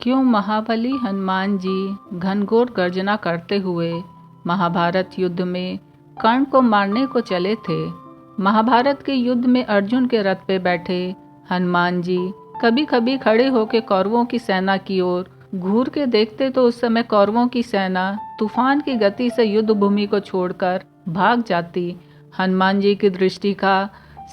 क्यों महाबली हनुमान जी घनघोर गर्जना करते हुए महाभारत युद्ध में कर्ण को मारने को चले थे। महाभारत के युद्ध में अर्जुन के रथ पे बैठे हनुमान जी कभी कभी खड़े होकर कौरवों की सेना की ओर घूर के देखते तो उस समय कौरवों की सेना तूफान की गति से युद्ध भूमि को छोड़कर भाग जाती। हनुमान जी की दृष्टि का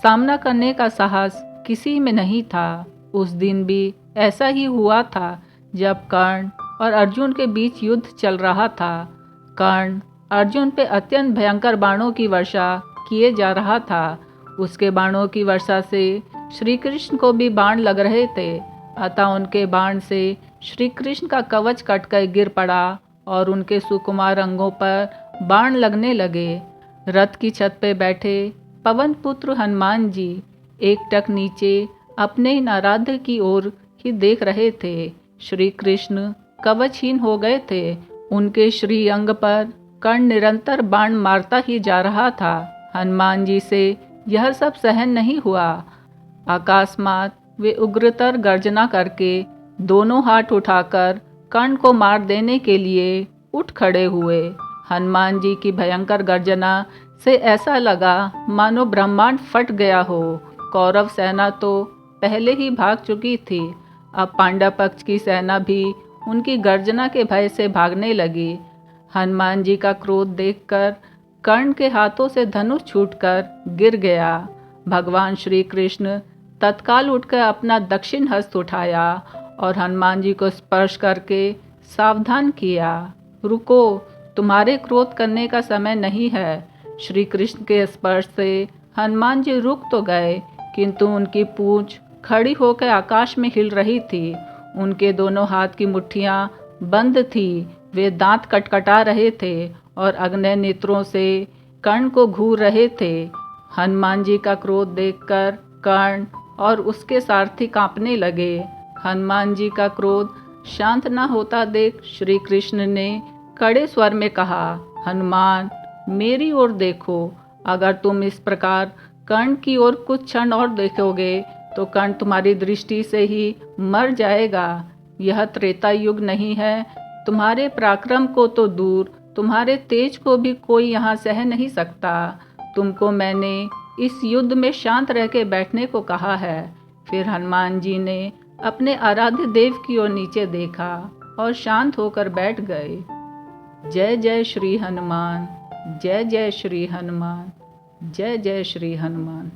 सामना करने का साहस किसी में नहीं था। उस दिन भी ऐसा ही हुआ था जब कर्ण और अर्जुन के बीच युद्ध चल रहा था। कर्ण अर्जुन पे अत्यंत भयंकर बाणों की वर्षा किए जा रहा था। उसके बाणों की वर्षा से श्री कृष्ण को भी बाण लग रहे थे, अतः उनके बाण से श्री कृष्ण का कवच कटकर गिर पड़ा और उनके सुकुमार अंगों पर बाण लगने लगे। रथ की छत पे बैठे पवन पुत्र हनुमान जी एकटक नीचे अपने इन आराध्य की ओर ही देख रहे थे। श्री कृष्ण कवचहीन हो गए थे। उनके श्री अंग पर कर्ण निरंतर बाण मारता ही जा रहा था। हनुमान जी से यह सब सहन नहीं हुआ। अकस्मात वे उग्रतर गर्जना करके दोनों हाथ उठाकर कर्ण को मार देने के लिए उठ खड़े हुए। हनुमान जी की भयंकर गर्जना से ऐसा लगा मानो ब्रह्मांड फट गया हो। कौरव सेना तो पहले ही भाग चुकी थी, अब पांडव पक्ष की सेना भी उनकी गर्जना के भय से भागने लगी। हनुमान जी का क्रोध देखकर कर्ण के हाथों से धनुष छूटकर गिर गया। भगवान श्री कृष्ण तत्काल उठकर अपना दक्षिण हस्त उठाया और हनुमान जी को स्पर्श करके सावधान किया। रुको, तुम्हारे क्रोध करने का समय नहीं है। श्री कृष्ण के स्पर्श से हनुमान जी रुक तो गए, किंतु उनकी पूंछ खड़ी होकर आकाश में हिल रही थी। उनके दोनों हाथ की मुट्ठियां बंद थी। वे दांत कटकटा रहे थे और अग्नि नेत्रों से कर्ण को घूर रहे थे। हनुमान जी का क्रोध देखकर कर्ण और उसके सारथी कांपने लगे। हनुमान जी का क्रोध शांत न होता देख श्री कृष्ण ने कड़े स्वर में कहा, हनुमान, मेरी ओर देखो। अगर तुम इस प्रकार कर्ण की ओर कुछ क्षण और देखोगे तो कर्ण तुम्हारी दृष्टि से ही मर जाएगा। यह त्रेता युग नहीं है। तुम्हारे पराक्रम को तो दूर, तुम्हारे तेज को भी कोई यहाँ सह नहीं सकता। तुमको मैंने इस युद्ध में शांत रह के बैठने को कहा है। फिर हनुमान जी ने अपने आराध्य देव की ओर नीचे देखा और शांत होकर बैठ गए। जय जय श्री हनुमान, जय जय श्री हनुमान, जय जय श्री हनुमान।